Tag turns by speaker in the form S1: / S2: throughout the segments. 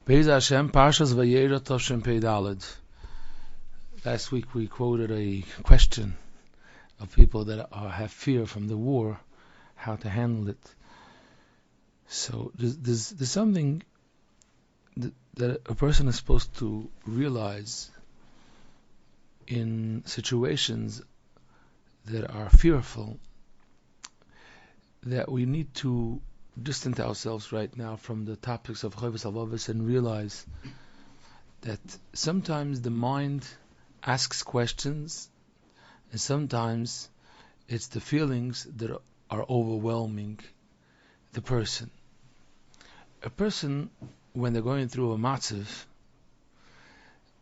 S1: Be'ez Hashem, Parshas Vayera Toshem Pei Daled. Last week we quoted a question of people that have fear from the war, how to handle it. So there's something that a person is supposed to realize in situations that are fearful, that we need to distance ourselves right now from the topics of Chovos HaLevavos and realize that sometimes the mind asks questions and sometimes it's the feelings that are overwhelming the person. A person, when they're going through a matzav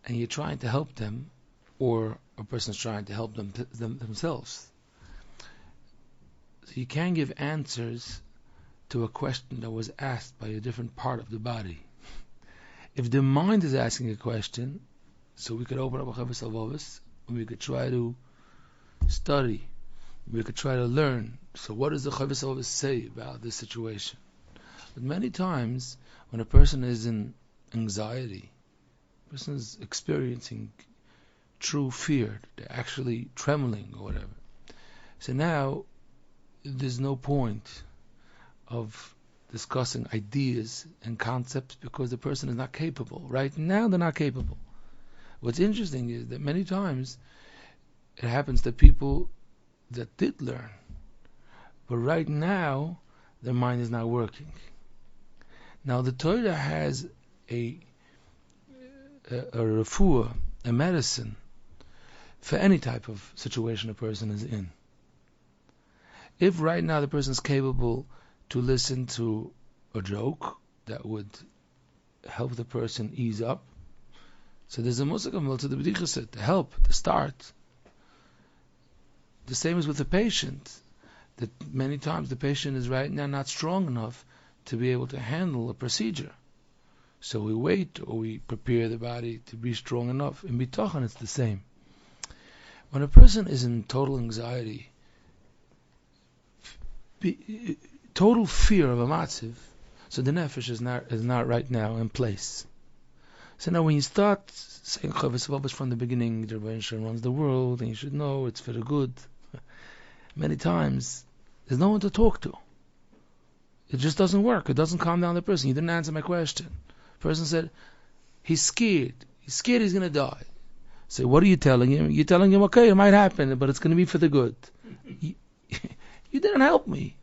S1: and you're trying to help them, or a person's trying to help themselves, so you can't give answers to a question that was asked by a different part of the body. If the mind is asking a question, so we could open up a Chovos HaLevavos and we could try to study, we could try to learn. So what does the Chovos HaLevavos say about this situation? But many times when a person is in anxiety, a person is experiencing true fear, they're actually trembling or whatever. So now there's no point of discussing ideas and concepts because the person is not capable. Right now they're not capable. What's interesting is that many times it happens to people that did learn, but right now their mind is not working. Now the Torah has a refuah, a medicine for any type of situation a person is in. If right now the person is capable to listen to a joke that would help the person ease up, so there's a musik to the b'dichas, to help, to start. The same is with the patient, that many times the patient is right now not strong enough to be able to handle a procedure. So we wait, or we prepare the body to be strong enough. In bitachon it's the same. When a person is in total anxiety, total fear of a matziv, so the Nefesh is not right now in place. So now when you start saying Chovos HaLevavos from the beginning, the Rebbe Shem runs the world, and you should know it's for the good, many times there's no one to talk to. It just doesn't work. It doesn't calm down the person. You didn't answer my question. The person said he's scared. He's scared he's going to die. So what are you telling him? You're telling him, okay, it might happen, but it's going to be for the good. You didn't help me.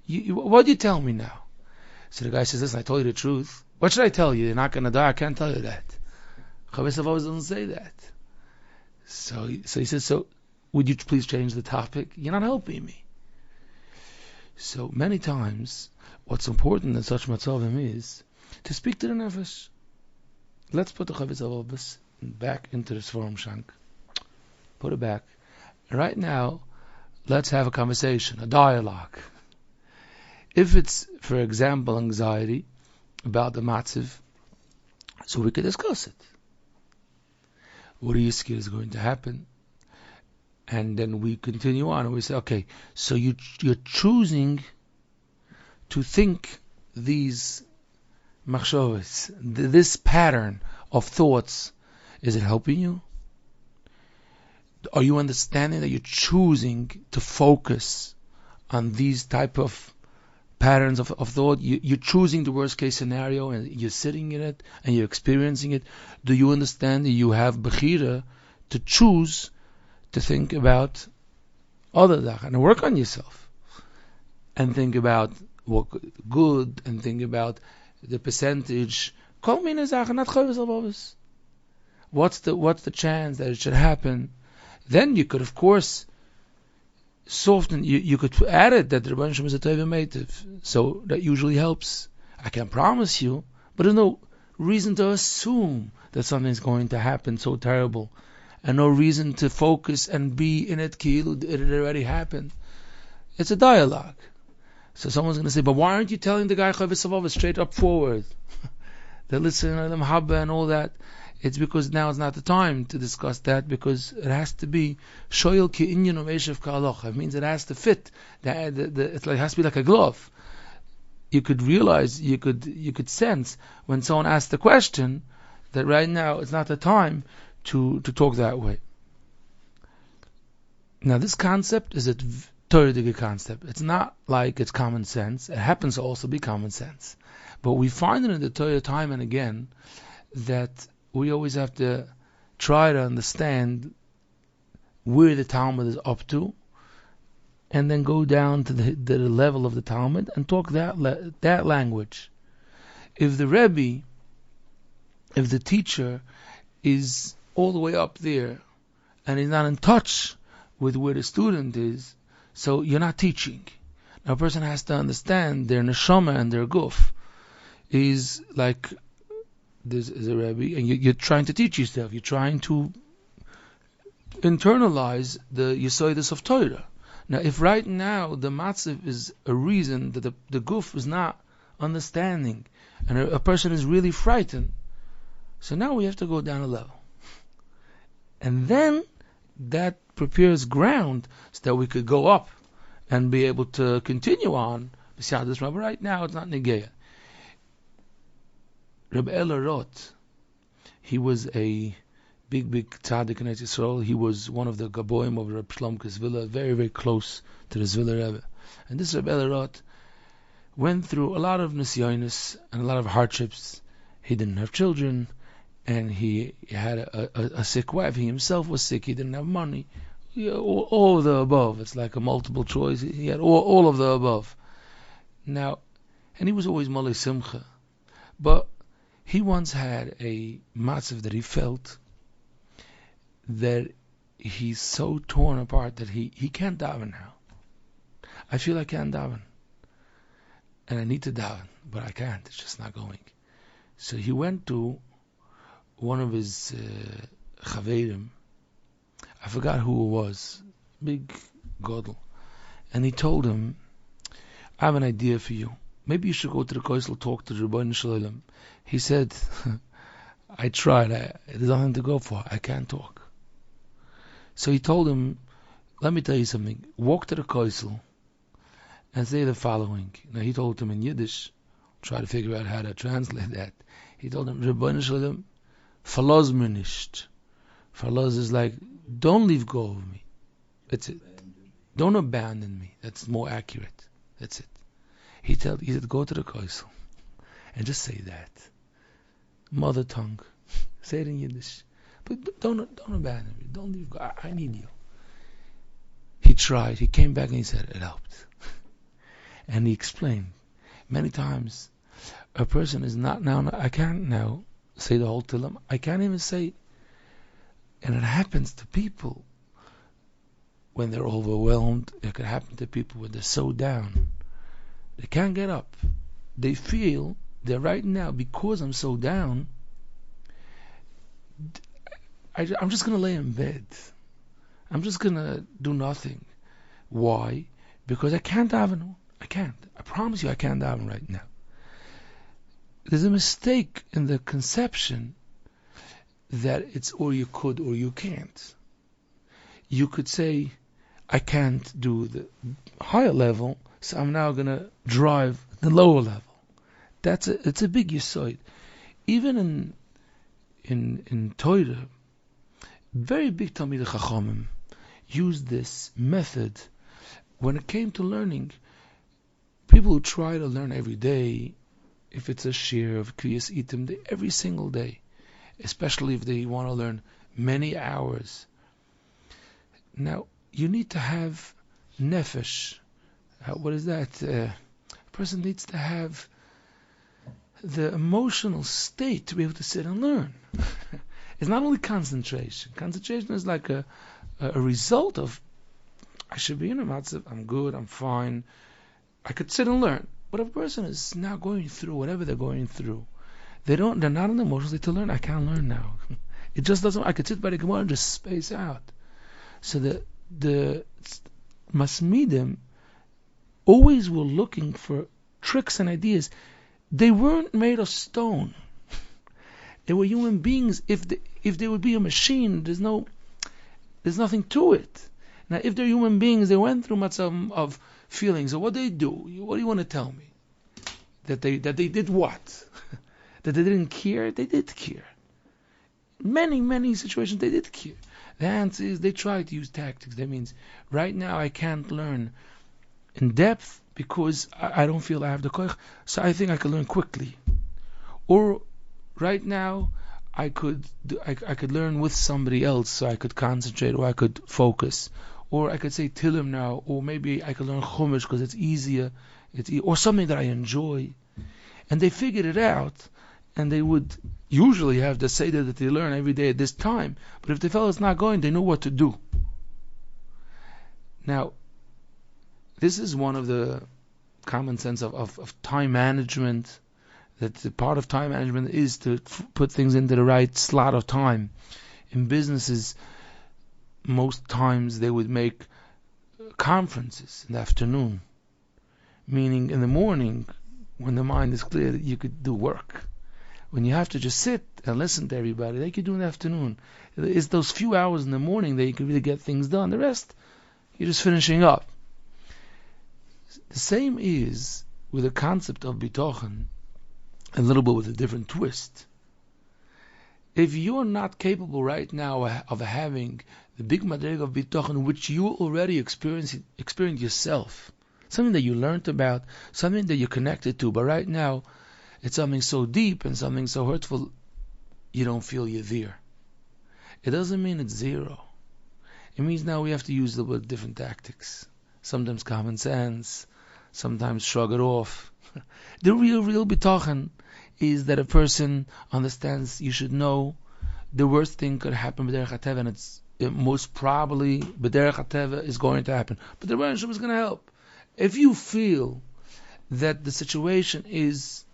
S1: What do you tell me now? So the guy says, listen, I told you the truth. What should I tell you? You're not going to die? I can't tell you that. Chovos HaLevavos doesn't say that. So he says, so would you please change the topic? You're not helping me. So many times, what's important in such matzavim is to speak to the Nefesh. Let's put the Chovos HaLevavos back into the Sforim Shank. Put it back. And right now, let's have a conversation, a dialogue. If it's, for example, anxiety about the matziv, so we can discuss it. What are you scared is going to happen? And then we continue on and we say, okay, so you're choosing to think these machshavos, this pattern of thoughts, is it helping you? Are you understanding that you're choosing to focus on these type of patterns of thought? You're choosing the worst case scenario and you're sitting in it and you're experiencing it. Do you understand that you have bechira to choose to think about other dach and work on yourself and think about what good and think about the percentage? Kol mina zachen, not Chovos HaLevavos. What's the chance that it should happen? Then you could, of course, soften. You could add it that the Rebbe Shem is a tova meitiv, so that usually helps. I can promise you, but there's no reason to assume that something's going to happen so terrible, and no reason to focus and be in it kilu it already happened. It's a dialogue. So someone's going to say, but why aren't you telling the guy Chovos HaLevavos straight up forward? They're listening to them habba and all that. It's because now is not the time to discuss that, because it has to be shoyel ki inyan umeshev ka'aloch. It means it has to fit. It has to be like a glove. you could realize, you could sense when someone asks the question that right now it's not the time to talk that way. Now this concept is a Torah concept. It's not like it's common sense. It happens to also be common sense. But we find it in the Torah time and again that we always have to try to understand where the Talmud is up to, and then go down to the level of the Talmud and talk that language. If the Rebbe, if the teacher is all the way up there and is not in touch with where the student is, so you're not teaching. Now a person has to understand their neshama and their guf is like this is a Rebbe, and you're trying to teach yourself. You're trying to internalize the Yesodus of Torah. Now, if right now the matziv is a reason that the guf is not understanding, and a person is really frightened, so now we have to go down a level, and then that prepares ground so that we could go up and be able to continue on. But right now it's not negeya. Rabbi Elarot, he was a big tzaddik in Eretz Yisrael. He was one of the gaboim of Rabbi Shlomke's villa, very, very close to the Zvilla Rebbe. And this Rabbi Elarot went through a lot of nisyonis and a lot of hardships. He didn't have children, and he had a sick wife. He himself was sick. He didn't have money. All of the above. It's like a multiple choice. He had all of the above. Now, and he was always Malei Simcha. But he once had a matzav that he felt that he's so torn apart that he can't daven now. I feel I can't daven. And I need to daven, but I can't. It's just not going. So he went to one of his chaverim. I forgot who it was. Big godel. And he told him, I have an idea for you. Maybe you should go to the Koisel, talk to the Rebbeinu Shalom. He said, I tried. There's nothing to go for. I can't talk. So he told him, let me tell you something. Walk to the Koisel and say the following. Now he told him in Yiddish. Try to figure out how to translate that. He told him, Rebbeinu Shalom, verlass mich nicht. Verlass is like, don't leave go of me. That's it. Don't abandon me. That's more accurate. That's it. He said, go to the Koisel and just say that. Mother tongue. Say it in Yiddish. But don't abandon me. Don't leave go. I need you. He tried. He came back and he said, it helped. And he explained many times, a person is not now, I can't now say the whole Tillim. I can't even say, and it happens to people when they're overwhelmed. It could happen to people when they're so down. They can't get up. They feel that right now, because I'm so down, I'm just going to lay in bed. I'm just going to do nothing. Why? Because I can't daven. I can't. I promise you I can't daven right now. There's a mistake in the conception that it's or you could or you can't. You could say, I can't do the higher level, so I'm now going to drive the lower level. It's a big yesod. Even in Torah, very big Talmidei Chachamim used this method when it came to learning. People who try to learn every day, if it's a share of Kriyas Itim, every single day, especially if they want to learn many hours. Now, you need to have Nefesh. What is that? A person needs to have the emotional state to be able to sit and learn. It's not only concentration. Concentration is like a result of, I should be in a matzav, I'm good, I'm fine, I could sit and learn. But if a person is now going through whatever they're going through, they're not in the emotional state to learn. I can't learn now. It just doesn't. I could sit by the Gemara and just space out. So the Masmidim always were looking for tricks and ideas. They weren't made of stone. They were human beings. If they would be a machine, there's nothing to it. Now, if they're human beings, they went through matzav of feelings. So what they do? What do you want to tell me? that they did what? That they didn't care? They did care. Many situations they did care. The answer is they tried to use tactics. That means right now I can't learn in depth because I don't feel I have the koich, so I think I can learn quickly. Or right now I could learn with somebody else, so I could concentrate, or I could focus, or I could say Tilim now, or maybe I could learn Chumash because it's easier, or something that I enjoy. And they figured it out, and they would usually have the Seder that they learn every day at this time. But if they felt it's not going, they know what to do. Now, this is one of the common sense of time management, that the part of time management is to put things into the right slot of time. In businesses, most times they would make conferences in the afternoon, meaning in the morning, when the mind is clear, that you could do work. When you have to just sit and listen to everybody, they could do in the afternoon. It's those few hours in the morning that you could really get things done. The rest, you're just finishing up. The same is with the concept of bitochen, a little bit with a different twist. If you're not capable right now of having the big madrega of bitochen, which you already experienced yourself, something that you learned about, something that you're connected to, but right now it's something so deep and something so hurtful, you don't feel you're there. It doesn't mean it's zero. It means now we have to use a little bit different tactics. Sometimes common sense, sometimes shrug it off. The real bitochen is that a person understands, you should know the worst thing could happen b'derech hateva, and it's most probably b'derech hateva is going to happen. But the Rebbe is going to help. If you feel that the situation is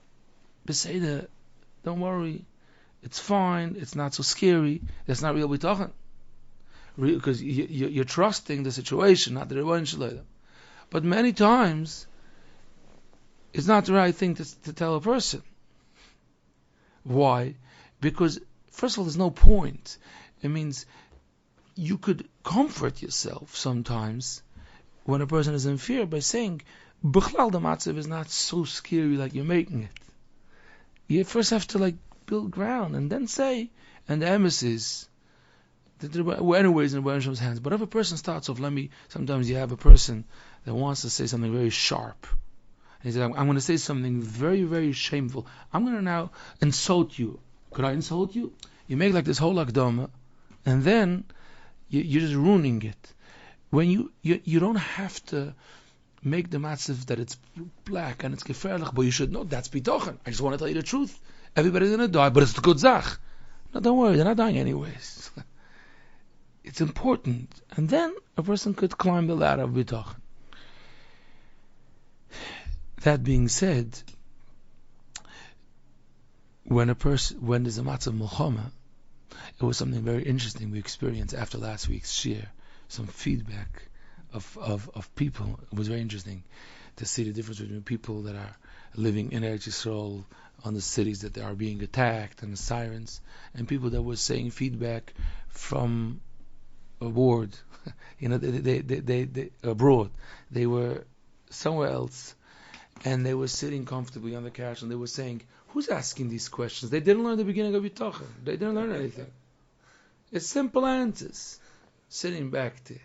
S1: beseder, don't worry, it's fine, it's not so scary, that's not real bitochen. Because you're trusting the situation, not the Rebbe. But many times, it's not the right thing to tell a person. Why? Because, first of all, there's no point. It means you could comfort yourself sometimes when a person is in fear by saying, B'chlal the matzav is not so scary like you're making it. You first have to build ground and then say, and the emes is, anyways in the Rebbe's hands. But if a person starts off, sometimes you have a person that wants to say something very sharp. He said, I'm going to say something very, very shameful. I'm going to now insult you. Could I insult you? You make this whole akdama, and then you're just ruining it. When you don't have to make the matzav that it's black and it's gefährlich, but you should know that's bitochen. I just want to tell you the truth. Everybody's going to die, but it's the good zach. No, don't worry, they're not dying anyways. It's important. And then a person could climb the ladder of bitochen. That being said, when there's a matzav milchama, it was something very interesting we experienced after last week's shir. Some feedback of people. It was very interesting to see the difference between people that are living in Eretz Yisrael, on the cities that they are being attacked and the sirens, and people that were saying feedback from abroad. They abroad. They were somewhere else, and they were sitting comfortably on the couch, and they were saying, "Who's asking these questions?" They didn't learn the beginning of Yitachem. They didn't learn anything. It's simple answers. Sitting back there,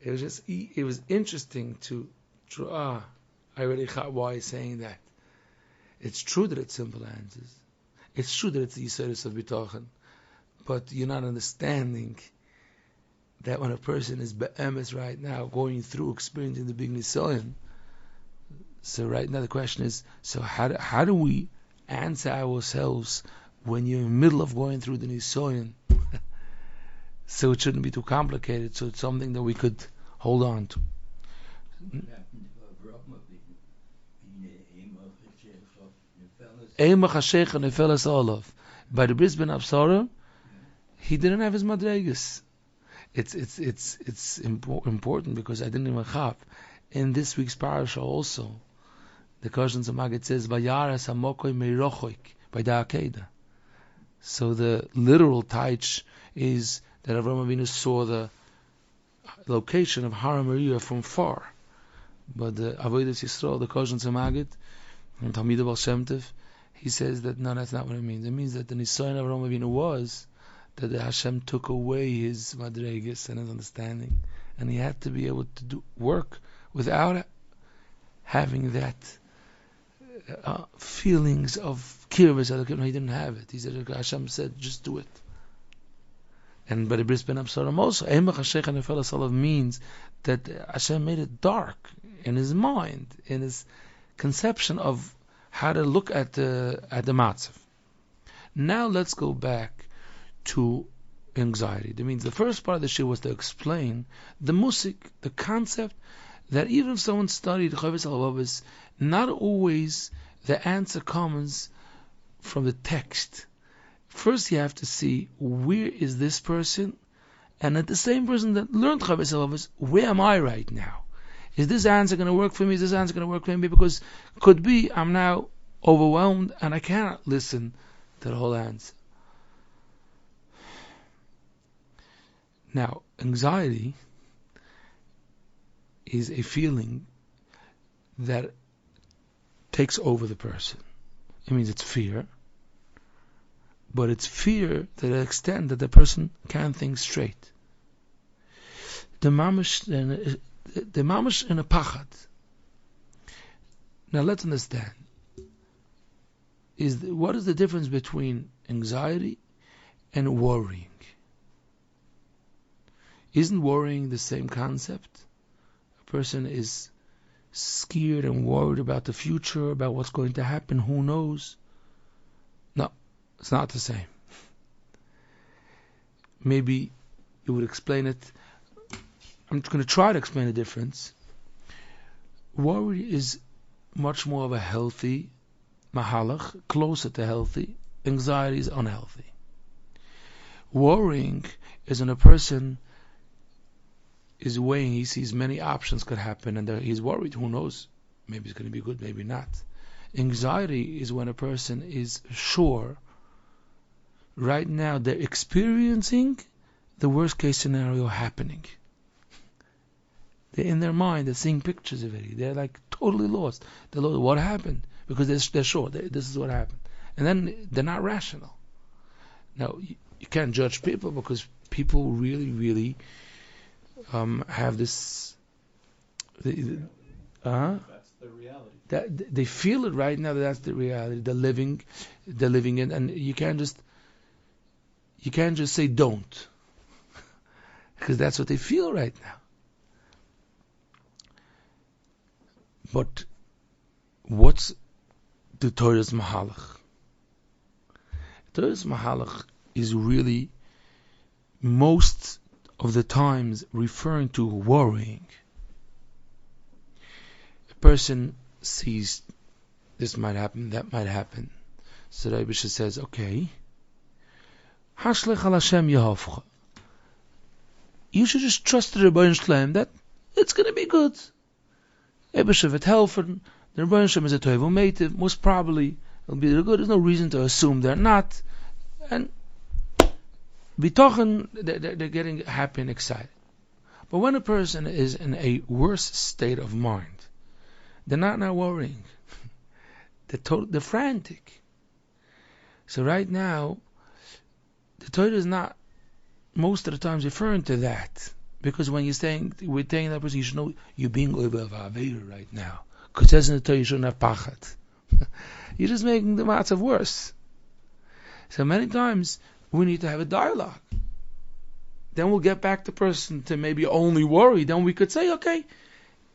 S1: it was interesting to I already got why he's saying that. It's true that it's simple answers. It's true that it's the Yisodus of B'tochen, but you're not understanding that when a person is be'emes right now, going through, experiencing the big Nisoyan. So right now the question is, so how do we answer ourselves when you're in the middle of going through the Nisoyan? So it shouldn't be too complicated, so it's something that we could hold on to. By the Brisbane Absara, he didn't have his madregas. It's important because I didn't even have. In this week's parasha also, the Koshon Samagit says, "Vayaras hamokoy meirochoik," by the Akedah. So the literal taich is that Avraham Avinu saw the location of Har Moriah from far. But the Avodas Yisrael, the Koshon Samagit, And Talmid Baal Shem Tov, he says that no, that's not what it means. It means that the Nisayon of Avraham Avinu was that the Hashem took away his madregas and his understanding, and he had to be able to do work without having that feelings of kirvus. No, he didn't have it. He said, Hashem said, just do it. And but the Bris Ben Absaram also, Eimach HaSheikh Nefesh Salav means that Hashem made it dark in his mind, in his conception of how to look at the matzav. Now let's go back to anxiety. That means the first part of the shir was to explain the musik, the concept that even if someone studied Chavis al-Babas, not always the answer comes from the text. First you have to see where is this person, and at the same person that learned Chavis al-Babas, where am I right now? Is this answer going to work for me? Is this answer going to work for me? Because could be I'm now overwhelmed and I cannot listen to the whole answer. Now, anxiety is a feeling that takes over the person. It means it's fear, but it's fear to the extent that the person can't think straight. The mamish in a pachad. Now let's understand. What is the difference between anxiety and worrying? Isn't worrying the same concept? A person is scared and worried about the future, about what's going to happen, who knows? No, it's not the same. Maybe you would explain it. I'm going to try to explain the difference. Worry is much more of a healthy mahalach, closer to healthy. Anxiety is unhealthy. Worrying is when a person is weighing, he sees many options could happen, and he's worried, who knows, maybe it's going to be good, maybe not. Anxiety is when a person is sure, right now they're experiencing the worst case scenario happening. They're in their mind, they're seeing pictures of it, they're like totally lost. They're lost. What happened? Because they're sure, this is what happened. And then they're not rational. Now, you can't judge people because people really, really have this.
S2: That's the reality.
S1: That they feel it right now. That's the reality. They're living in, and you can't just say don't, because that's what they feel right now. But what's the Torah's mahalach? Torah's mahalach is really most of the times referring to worrying. A person sees this might happen, that might happen. So the Rebbe says, okay, Hashlech al Hashem Yehovcha. You should just trust the Rebbeinu Shalom that it's going to be good. Rebbe wird helfen. The Rebbeinu Shalom is a Toivu Meitiv. Most probably it'll be good. There's no reason to assume they're not. And bitochen, they're getting happy and excited. But when a person is in a worse state of mind, they're not now worrying. They're frantic. So right now, the Torah is not most of the times referring to that. Because when we're saying that person, you should know you're being over of Avera right now. Because it says in the Torah you shouldn't have pachat. You're just making the matzav worse. So many times we need to have a dialogue. Then we'll get back the person to maybe only worry. Then we could say, okay,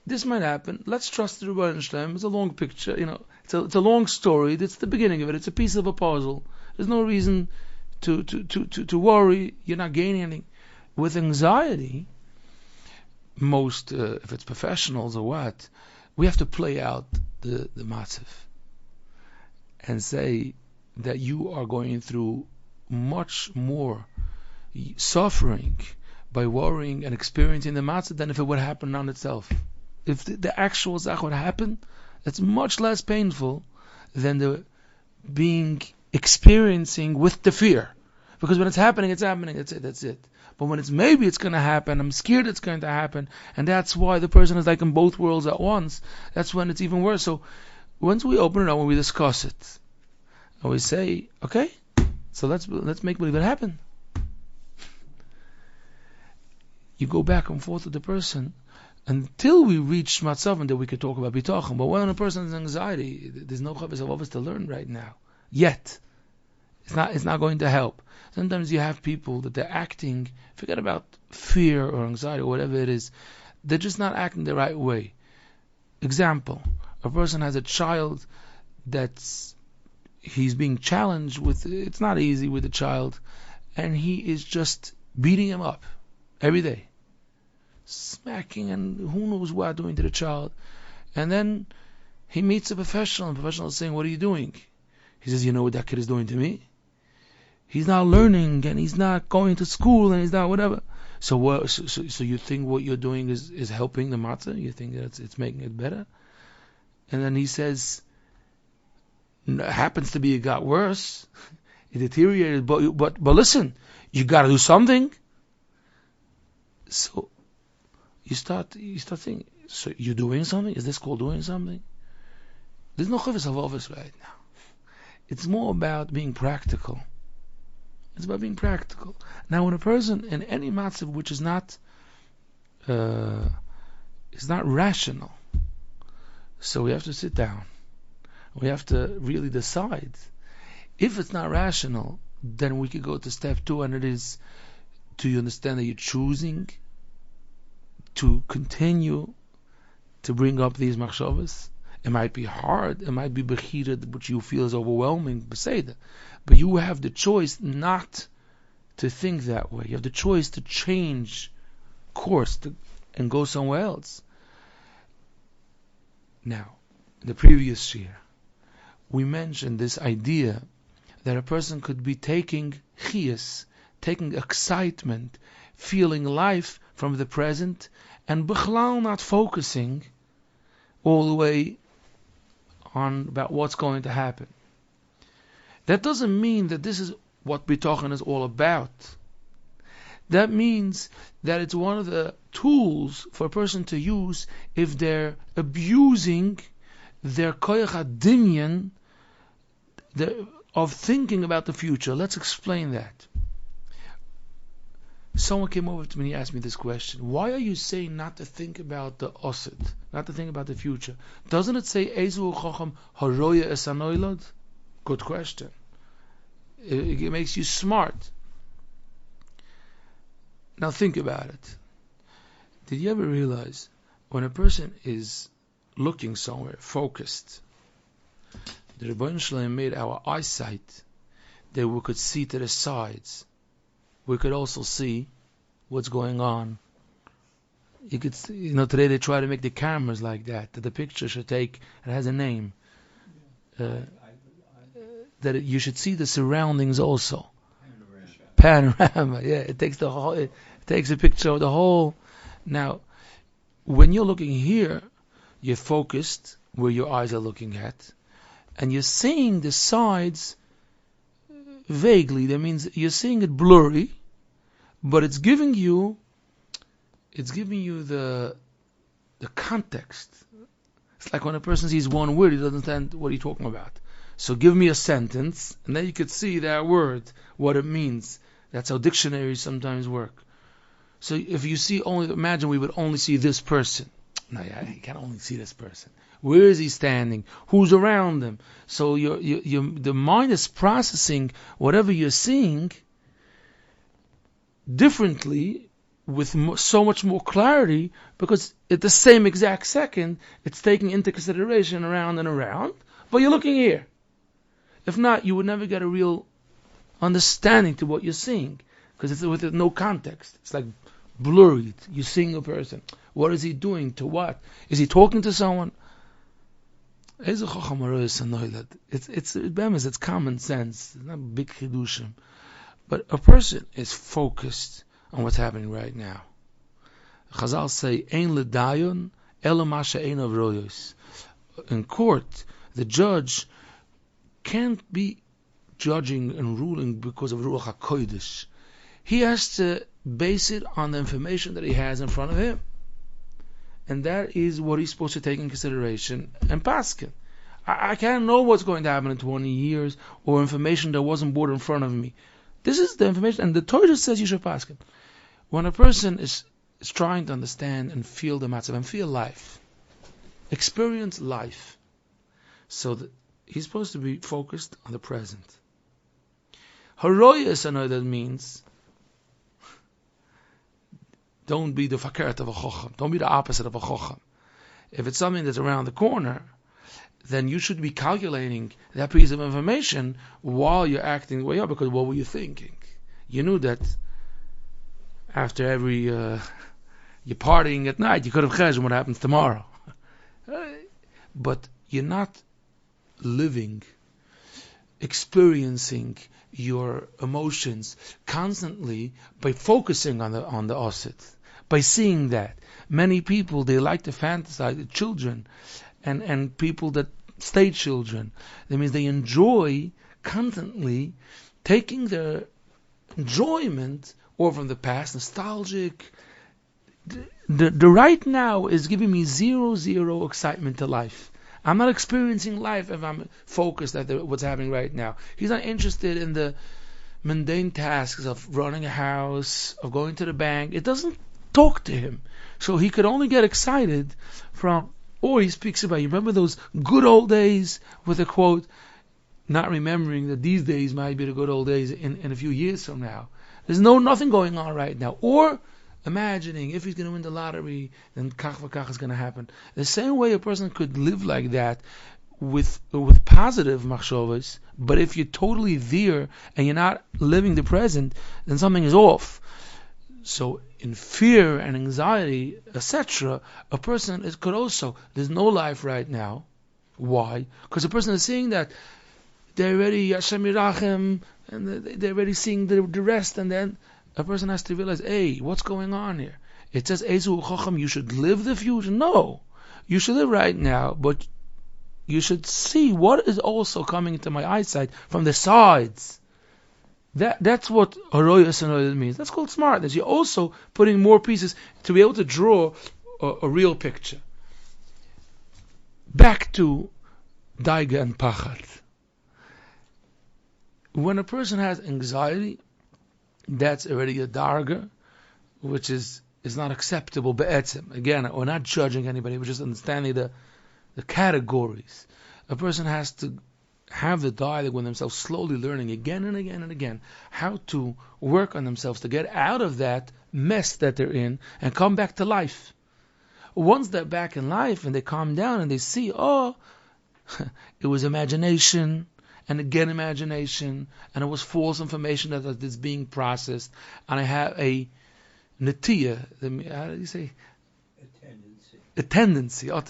S1: this might happen. Let's trust the Rebbeinu Shalom. It's a long picture, it's a long story. It's the beginning of it. It's a piece of a puzzle. There's no reason to worry. You're not gaining anything. With anxiety, most if it's professionals or what, we have to play out the matzav and say that you are going through much more suffering by worrying and experiencing the matzah than if it would happen on itself. If the actual zach would happen, it's much less painful than the experiencing with the fear. Because when it's happening, that's it. But when maybe it's going to happen, I'm scared it's going to happen, and that's why the person is like in both worlds at once, that's when it's even worse. So once we open it up, when we discuss it, and we say, okay, so let's make believe it happen. You go back and forth with the person until we reach Matzav that we could talk about bitachon. But when a person has anxiety, there's no chavis of office to learn right now. Yet. It's not going to help. Sometimes you have people that they're acting, forget about fear or anxiety or whatever it is, they're just not acting the right way. Example, a person has a child he's being challenged with, it's not easy with the child, and he is just beating him up every day. Smacking and who knows what doing to the child. And then he meets a professional, and the professional is saying, what are you doing? He says, you know what that kid is doing to me? He's not learning, and he's not going to school, and he's not whatever. So you think what you're doing is helping the matzah? You think that it's making it better? And then he says, it happens to be it got worse. It deteriorated, but listen, you got to do something. So you start thinking, so you're doing something? Is this called doing something? There's no chavis of office right now. It's more about being practical. It's about being practical. Now, when a person in any matzav which is not rational, so we have to sit down. We have to really decide. If it's not rational, then we could go to step 2, and it is, do you understand that you're choosing to continue to bring up these machshavas? It might be hard, it might be bechira, which you feel is overwhelming, but you have the choice not to think that way. You have the choice to change course and go somewhere else. Now, in the previous year, we mentioned this idea that a person could be taking chiyas, taking excitement, feeling life from the present, and bichlal not focusing all the way on about what's going to happen. That doesn't mean that this is what bitachon is all about. That means that it's one of the tools for a person to use if they're abusing their koyach hadinyan of thinking about the future. Let's explain that. Someone came over to me and asked me this question. Why are you saying not to think about the osid, not to think about the future? Doesn't it say Ezu Chacham Haroya Esanoilad? Good question. It makes you smart. Now think about it. Did you ever realize when a person is looking somewhere, focused, the Rebbeinu Shalom made our eyesight that we could see to the sides. We could also see what's going on. You could see, today they try to make the cameras like that the picture should take, it has a name. That you should see the surroundings also. Panorama, yeah. It takes it takes a picture of the whole. Now, when you're looking here, you're focused where your eyes are looking at, and you're seeing the sides vaguely. That means you're seeing it blurry, but it's giving you the context. It's like when a person sees one word, he doesn't understand what he's talking about. So give me a sentence, and then you could see that word, what it means. That's how dictionaries sometimes work. So if you see imagine we would only see this person. No, you can't only see this person. Where is he standing? Who's around him? So the mind is processing whatever you're seeing differently with so much more clarity, because at the same exact second it's taking into consideration around and around, but you're looking here. If not, you would never get a real understanding to what you're seeing, because it's with no context. It's like blurred. You're seeing a person. What is he doing? To what? Is he talking to someone? It's common sense. It's not big chidushim. But a person is focused on what's happening right now. Chazal say, Ein ledayon elo ma she'ein avroyos. In court, the judge can't be judging and ruling because of Ruach HaKodesh. He has to base it on the information that he has in front of him. And that is what he's supposed to take in consideration and paskin. I can't know what's going to happen in 20 years or information that wasn't brought in front of me. This is the information, and the Torah says you should pass it. When a person is trying to understand and feel the matzav and feel life, experience life, so that he's supposed to be focused on the present. Haroyas, I know that means don't be the fakert of a chocham. Don't be the opposite of a chocham. If it's something that's around the corner, then you should be calculating that piece of information while you're acting the way up, because what were you thinking? You knew that after every you're partying at night, you could have cheshbon what happens tomorrow. But you're not living, experiencing your emotions constantly by focusing on the osit, by seeing that. Many people, they like to fantasize, children and people that stay children. That means they enjoy constantly taking their enjoyment over from the past, nostalgic. The right now is giving me zero excitement to life. I'm not experiencing life if I'm focused at what's happening right now. He's not interested in the mundane tasks of running a house, of going to the bank. It doesn't talk to him. So he could only get excited from, or he speaks about, you remember those good old days, with a quote, not remembering that these days might be the good old days in a few years from now. There's nothing going on right now. Or imagining if he's going to win the lottery, then kach v'kach is going to happen. The same way a person could live like that with positive machshavos, but if you're totally there and you're not living the present, then something is off. So in fear and anxiety, etc., a person could also, there's no life right now. Why? Because a person is seeing that they're already Hashem Yirachem, and they're already seeing the rest, and then a person has to realize, hey, what's going on here? It says, Ezu Chacham, you should live the future. No, you should live right now, but you should see what is also coming into my eyesight from the sides. That's what Haroyas and means. That's called smartness. You're also putting more pieces to be able to draw a real picture. Back to Daiga and Pachad. When a person has anxiety, that's already a darga, which is not acceptable be'etzim. Again, we're not judging anybody, we're just understanding the categories. A person has to have the dialogue with themselves, slowly learning again and again and again how to work on themselves to get out of that mess that they're in and come back to life. Once they're back in life and they calm down and they see, oh, it was imagination, and again imagination, and it was false information that is being processed, and I have a netiya, how do you say? A tendency. A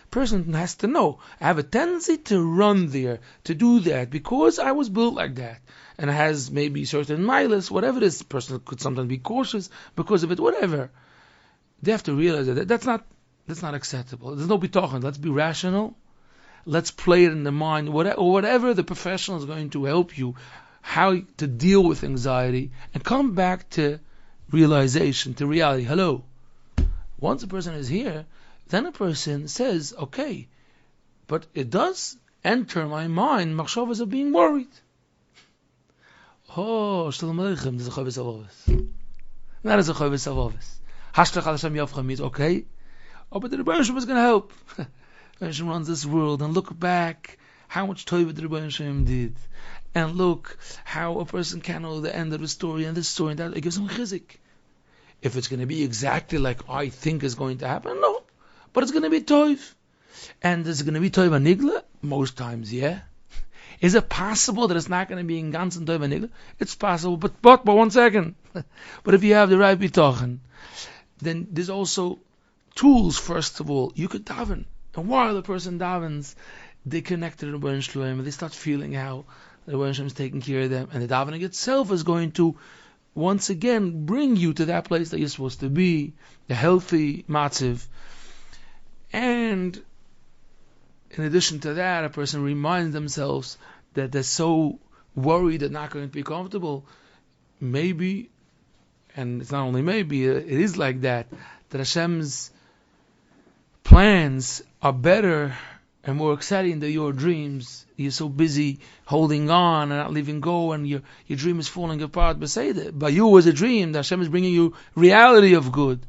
S1: person has to know, I have a tendency to run there, to do that, because I was built like that. And it has maybe certain milas, whatever it is. The person could sometimes be cautious because of it, whatever. They have to realize that that's not acceptable. There's no bitochen. Let's be rational. Let's play it in the mind, or whatever the professional is going to help you, how to deal with anxiety, and come back to realization, to reality. Hello. Once a person is here, then a person says, okay, but it does enter my mind, machshavas of being worried. Oh, shalom aleichem, this is a chovis avovis. That is a chovis avovis. Hashtag Hashem Yavcha means, okay, oh, but the Rebbe Hashem is going to help. Hashem runs this world, and look back how much Tov the Rebbe Hashem did, and look how a person can know the end of the story and this story and that. It gives him chizik. If it's going to be exactly like I think is going to happen, no, but it's going to be Tov. And is it going to be Tov Anigla? Most times, yeah. Is it possible that it's not going to be in Ganzen Tov Anigla? It's possible, but 1 second. But if you have the right bitochen, then there's also tools. First of all, you could daven. And while the person davens, they connect to the Rebbeinu Shalom, and they start feeling how the Rebbeinu Shalom is taking care of them. And the davening itself is going to, once again, bring you to that place that you're supposed to be, the healthy matziv. And in addition to that, a person reminds themselves that they're so worried they're not going to be comfortable. Maybe, and it's not only maybe, it is like that Hashem's plans are better and more exciting than your dreams. You're so busy holding on and not letting go, and your dream is falling apart. But say that, but you was a dream that Hashem is bringing you reality of good,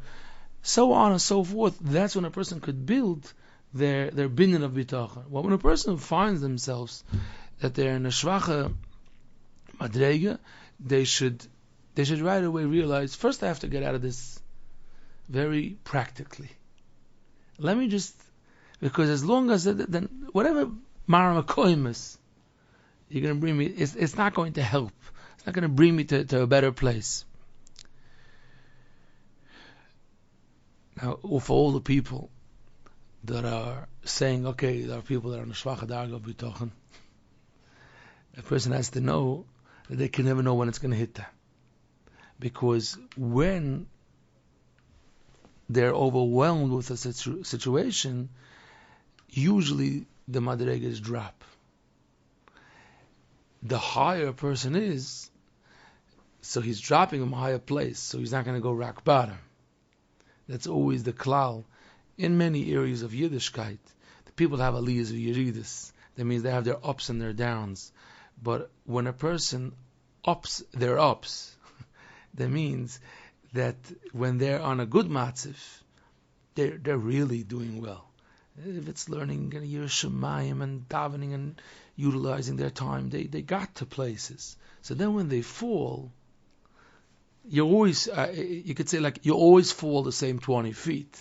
S1: so on and so forth. That's when a person could build their binyan of bitachon. Well, when a person finds themselves that they're in a shvacha madrega, they should right away realize, first I have to get out of this very practically. Let me just, because as long as then whatever maramakoimus you're going to bring me, it's not going to help. It's not going to bring me to a better place. Now, for all the people that are saying, okay, there are people that are in the shvacha darga b'tochen, a person has to know that they can never know when it's going to hit them. Because when they're overwhelmed with a situation, usually the madregas drop. The higher a person is, so he's dropping from a higher place, so he's not going to go rock bottom. That's always the klal. In many areas of Yiddishkeit, the people have aliyahs of Yeridis. That means they have their ups and their downs. But when a person ups their ups, that means that when they're on a good matziv, they're really doing well. If it's learning Yerushalayim and davening and utilizing their time, they got to places. So then when they fall, you always, you could say like you always fall the same 20 feet.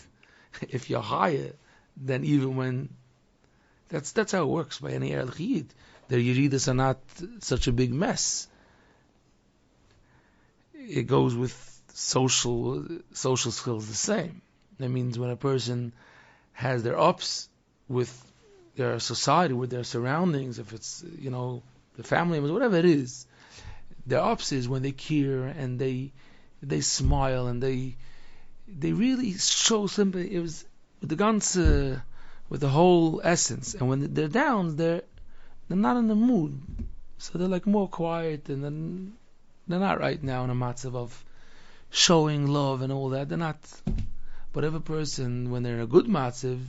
S1: If you're higher, then even when, that's how it works by any Erlich Yid. Their Yeridas are not such a big mess. It goes with social skills the same. That means when a person has their ups with their society, with their surroundings, if it's, the family members, whatever it is, their ups is when they care and they smile and they really show sympathy. It was with the ganze, with the whole essence. And when they're down, they're not in the mood, so they're like more quiet, and then they're not right now in a matzav of showing love and all that. They're not. But every person, when they're in a good matzav,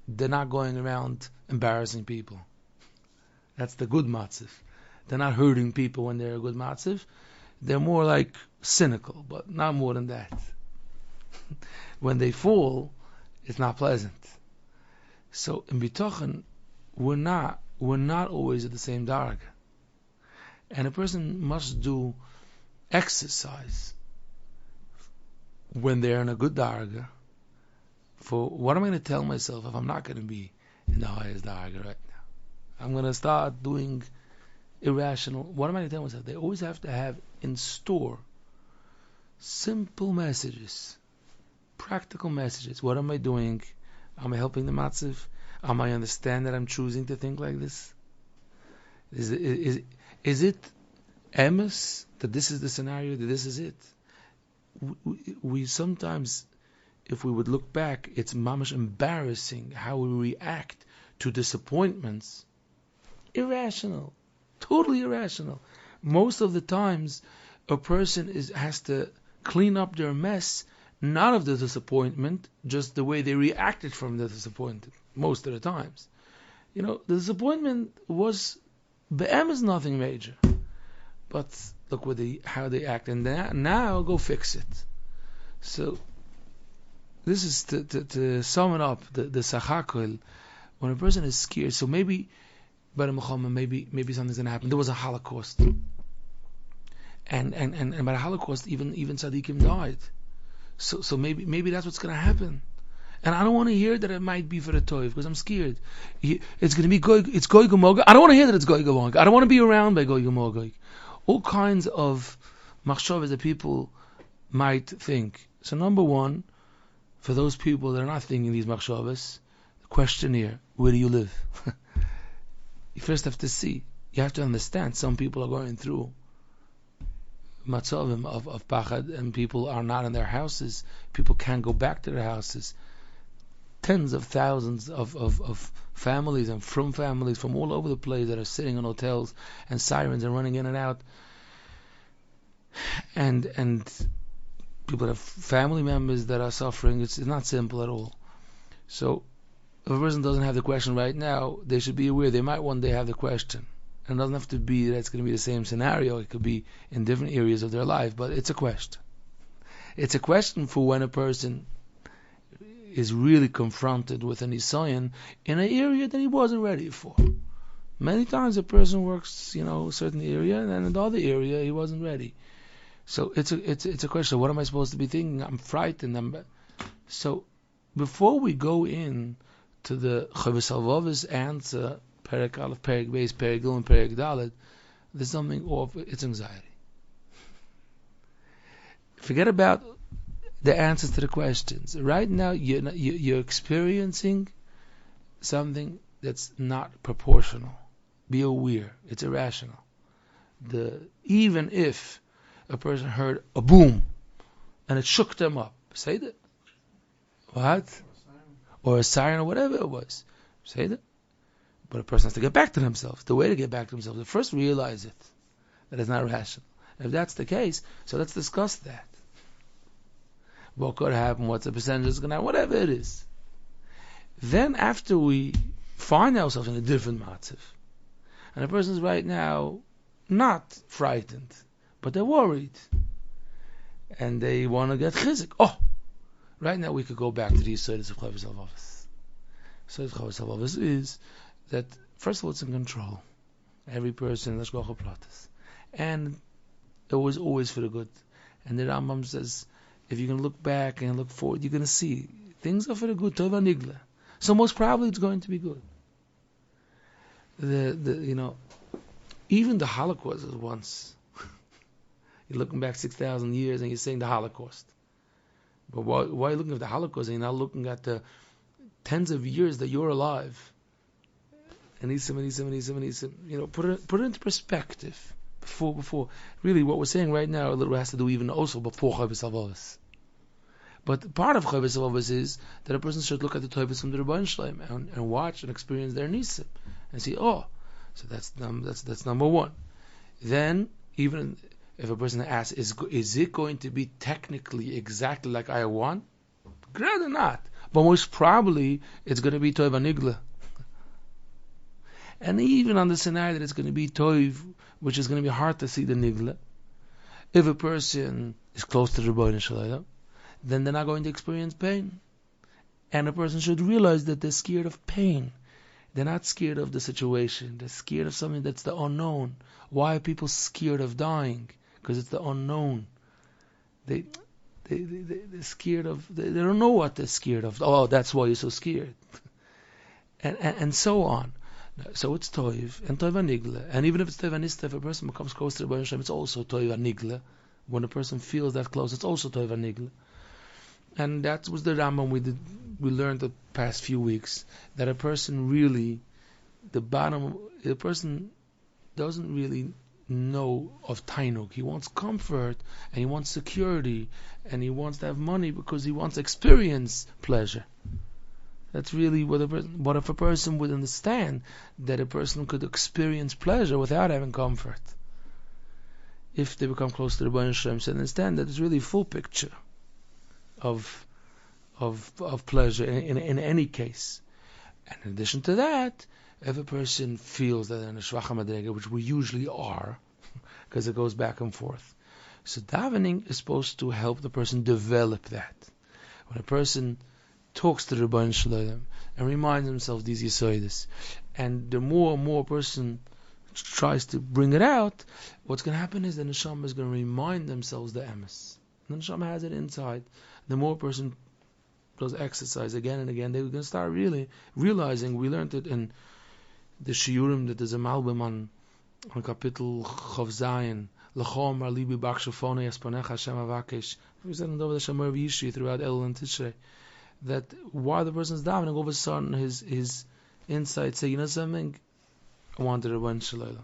S1: they're not going around embarrassing people. That's the good matzav. They're not hurting people when they're a good matzav. They're more like cynical, but not more than that. When they fall, it's not pleasant. So in bitachon, we're not always at the same darga. And a person must do exercise when they're in a good darga. For what am I going to tell myself if I'm not going to be in the highest darga right now? I'm going to start doing irrational. What am I going to tell myself? They always have to have in store simple messages, practical messages. What am I doing? Am I helping the matziv? Am I understand that I'm choosing to think like this? Is it emes that this is the scenario, that this is it? We sometimes, if we would look back, it's mamash embarrassing how we react to disappointments. Irrational, totally irrational. Most of the times, a person has to clean up their mess, not of the disappointment, just the way they reacted from the disappointment. Most of the times, the disappointment was, be'em is nothing major, but look how they act, and now go fix it. So this is to sum it up, the sachakol. When a person is scared, so maybe maybe something's going to happen. There was a Holocaust, and by the Holocaust, even tzaddikim died. So maybe that's what's going to happen. And I don't want to hear that it might be for the toiv, because I'm scared. It's going to be it's goy gemogog. I don't want to hear that it's goy gemogog. I don't want to be around by goy gemogog. All kinds of machshavas that people might think. So number one, for those people that are not thinking these machshavas, the question here: where do you live? You first have to see. You have to understand. Some people are going through matzavim of pachad, and people are not in their houses. People can't go back to their houses. Tens of thousands of families and from families from all over the place that are sitting in hotels, and sirens are running in and out, and people have family members that are suffering. It's not simple at all. So if a person doesn't have the question right now, they should be aware they might one day have the question. And it doesn't have to be that it's going to be the same scenario. It could be in different areas of their life, but it's a question. It's a question for when a person is really confronted with an Isayan in an area that he wasn't ready for. Many times a person works, a certain area, and then in the other area he wasn't ready. So it's a question. What am I supposed to be thinking? I'm frightened. So before we go in to the Chavis Halvavis answer, Perek Aleph, Perek Beis, Perek Gil, and Perek Dalet, there's something off. It's anxiety. Forget about the answers to the questions. Right now, you're experiencing something that's not proportional. Be aware. It's irrational. Even if a person heard a boom and it shook them up, say that. What? Or a siren or whatever it was. Say that. But a person has to get back to themselves. The way to get back to themselves is first realize it, that it's not rational. If that's the case, so let's discuss that. What could happen, what's the percentage is going to happen, whatever it is. Then after we find ourselves in a different matzav, and a person's right now not frightened, but they're worried, and they want to get chizik. Right now we could go back to the Yisodis of Chavis Halvavis. Yisodis of Chavis Halvavis is that, first of all, it's in control. Every person, Lashgocha Pratis. And it was always for the good. And the Rambam says, if you're going to look back and look forward, you're going to see things are for the good. Tova Nigla. So most probably it's going to be good. Even the Holocaust was once. You're looking back 6,000 years and you're saying the Holocaust. But why are you looking at the Holocaust and you're not looking at the tens of years that you're alive? And put it into perspective. Before, really, what we're saying right now, a little has to do even also before Chavis Halvavis. But part of Chavis Halvavis is that a person should look at the Toivos from the Rebbeinu Shalom and watch and experience their nisim and see, so that's number one. Then, even if a person asks, is it going to be technically exactly like I want? Great or not, but most probably it's going to be Toiv Anigla. And even on the scenario that it's going to be Toiv, which is going to be hard to see the Nigla, if a person is close to the Rebbeinu Shalom, then they're not going to experience pain. And a person should realize that they're scared of pain. They're not scared of the situation. They're scared of something that's the unknown. Why are people scared of dying? Because it's the unknown. They're scared of. They don't know what they're scared of. Oh, that's why you're so scared, and so on. So it's toiv and toiv anigla, and even if it's toiv anista, if a person becomes close to the Rebbeinu Shalom, it's also toiv anigla. When a person feels that close, it's also toiv anigla. And that was the Rambam we learned the past few weeks, that a person really, the person doesn't really know of tainuk. He wants comfort, and he wants security, and he wants to have money because he wants to experience pleasure. That's really what if a person would understand that a person could experience pleasure without having comfort. If they become close to the Rebbeinu Shalom, so understand that it's really a full picture of pleasure in any case. And in addition to that, if a person feels that they're in a shvacha madrega, which we usually are, because it goes back and forth, so davening is supposed to help the person develop that. When a person talks to the Rebbeinu Shalom and reminds himself these yisoidis, and the more and more a person tries to bring it out, what's going to happen is the neshama is going to remind themselves the emes. The neshama has it inside. The more a person does exercise again and again, they're going to start really realizing. We learned it in the shiurim that there's a malbim on kapitel Chav Zayin. L'chom ar libi b'akshafone esponech Hashem avakesh. We said in the Shemar V'Yishri throughout Elul and Tishrei that while the person's davening, all of a sudden his insights say, you know something, I wanted a Rebbeinu Shalom.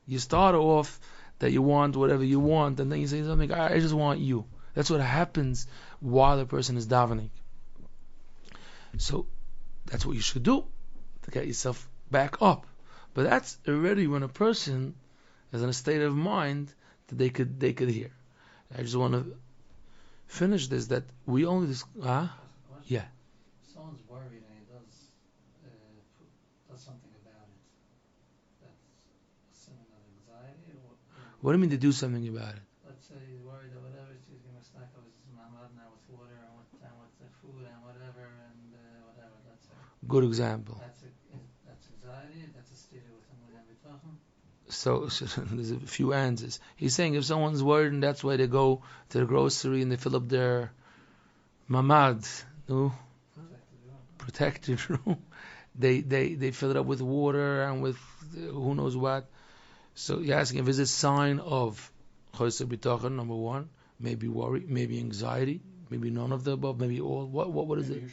S1: You start off that you want whatever you want, and then you say something, I just want you. That's what happens while the person is davening. So that's what you should do to get yourself back up. But that's already when a person is in a state of mind that they could hear. I just want to finish this, that we only yeah.
S3: Someone's worried and he does
S1: What do you mean to do something about it?
S3: Let's say he's worried that whatever she's going to stack up his mamad now with water and with the food and whatever and whatever. Let's say.
S1: Good example.
S3: That's anxiety. That's a state with him with bitachon.
S1: So there's a few answers. He's saying if someone's worried and that's why they go to the grocery and they fill up their mamad, no, protected room. They fill it up with water and with who knows what. So you're asking if it's a sign of chosek bitachon, number one, maybe worry, maybe anxiety, maybe none of the above, maybe all. What is it?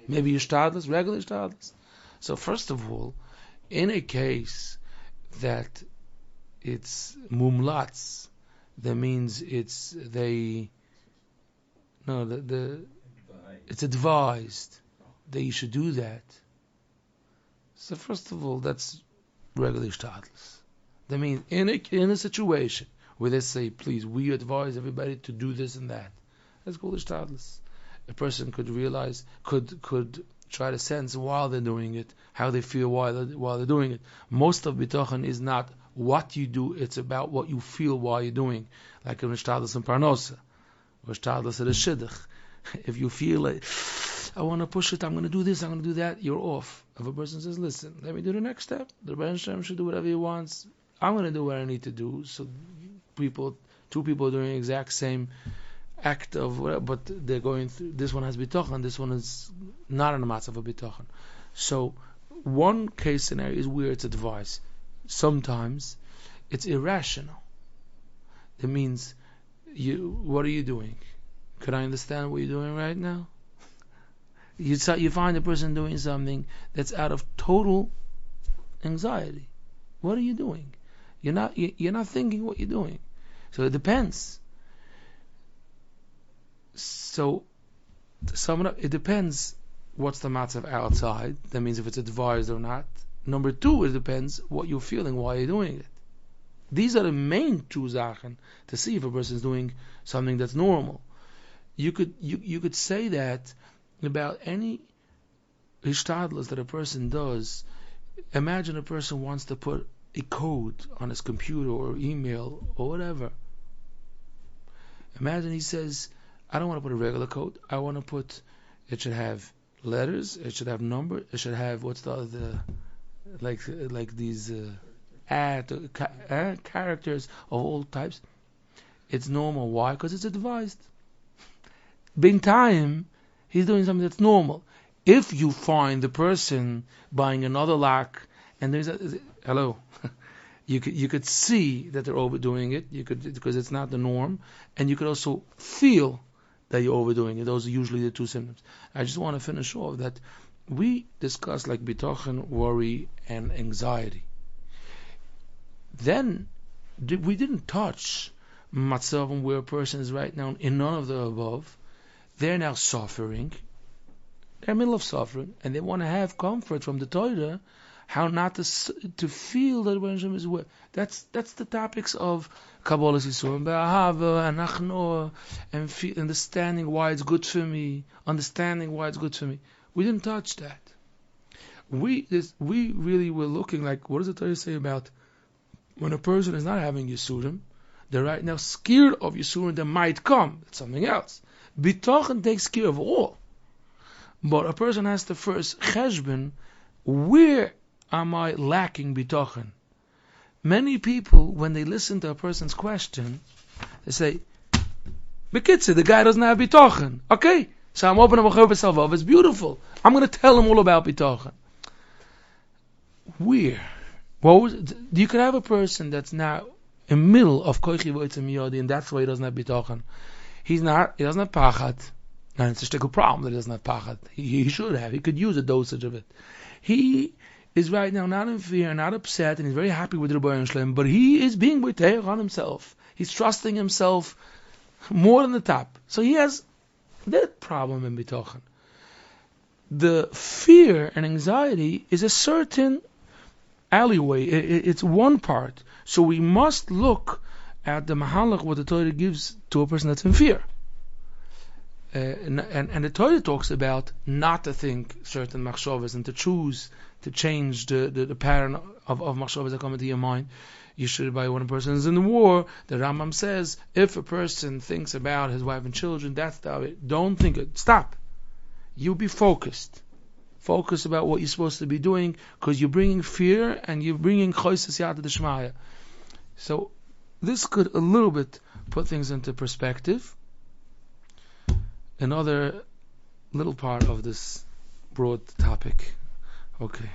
S1: Maybe yishtadlus, regular yishtadlus. So first of all, in a case that it's mumlatz, that means it's advised that you should do that. So first of all, that's regular shtadlus. That means in a situation where they say, please, we advise everybody to do this and that. That's called shtadlus. A person could realize, could try to sense while they're doing it, how they feel while they're doing it. Most of bitachon is not what you do, it's about what you feel while you're doing. Like in shtadlus and parnosa, or shtadlus at a shidduch. If you feel like, I want to push it, I'm going to do this, I'm going to do that, you're off. If a person says, listen, let me do the next step, the Rebbe Shem should do whatever he wants, I'm going to do what I need to do. So two people are doing the exact same act of whatever, but they're going through, this one has bitachon, this one is not in the matzav of bitachon. So one case scenario is where it's advice. Sometimes it's irrational. That means, what are you doing? Could I understand what you're doing right now? You find a person doing something that's out of total anxiety. What are you doing? You're not thinking what you're doing. So it depends. So to sum it up, it depends what's the matzav outside. That means if it's advised or not. Number two, it depends what you're feeling while you're doing it. These are the main two zaken to see if a person is doing something that's normal. You could say that about any hishtadlus that a person does. Imagine a person wants to put a code on his computer or email or whatever. Imagine he says, I don't want to put a regular code. I want to put, it should have letters, it should have numbers, it should have, what's the other, like these characters of all types. It's normal. Why? Because it's advised. Bin time, he's doing something that's normal. If you find the person buying another lock, and there's hello, you could see that they're overdoing it. You could, because it's not the norm, and you could also feel that you're overdoing it. Those are usually the two symptoms. I just want to finish off that we discussed like bitachon, worry, and anxiety. Then we didn't touch matzav where a person is right now in none of the above. They're now suffering. They're in the middle of suffering, and they want to have comfort from the Torah, how not to feel that Hashem is with. That's the topics of Kabbalah Yisrael and Be'ahava and Achnoah and understanding why it's good for me, understanding why it's good for me. We didn't touch that. We really were looking like, what does the Torah say about when a person is not having Yisurim? They're right now scared of Yisurim that might come. It's something else. Bitachon takes care of all. But a person has to first cheshbon, where am I lacking bitachon? Many people, when they listen to a person's question, they say, Bekitze, the guy doesn't have bitachon. Okay, so I'm opening up a it's beautiful. I'm going to tell him all about bitachon. Where? You could have a person that's now in the middle of koichi v'otzim yodi, and that's why he doesn't have bitachon. He doesn't have pachat. And it's a problem that he doesn't have pachat. He should have. He could use a dosage of it. He is right now not in fear, not upset, and he's very happy with Rebbe Shalom, but he is being b'teich on himself. He's trusting himself more than the top. So he has that problem in bitachon. The fear and anxiety is a certain alleyway. It's one part. So we must look at the mahalach what the Torah gives to a person that's in fear. And the Torah talks about not to think certain machshavas and to choose to change the pattern of machshavas that come into your mind. You should, by when a person is in the war, the Rambam says, if a person thinks about his wife and children, that's the way. Don't think it. Stop. You be focused. Focus about what you're supposed to be doing, because you're bringing fear and you're bringing choices yad d'shmaya. So this could a little bit put things into perspective. Another little part of this broad topic. Okay.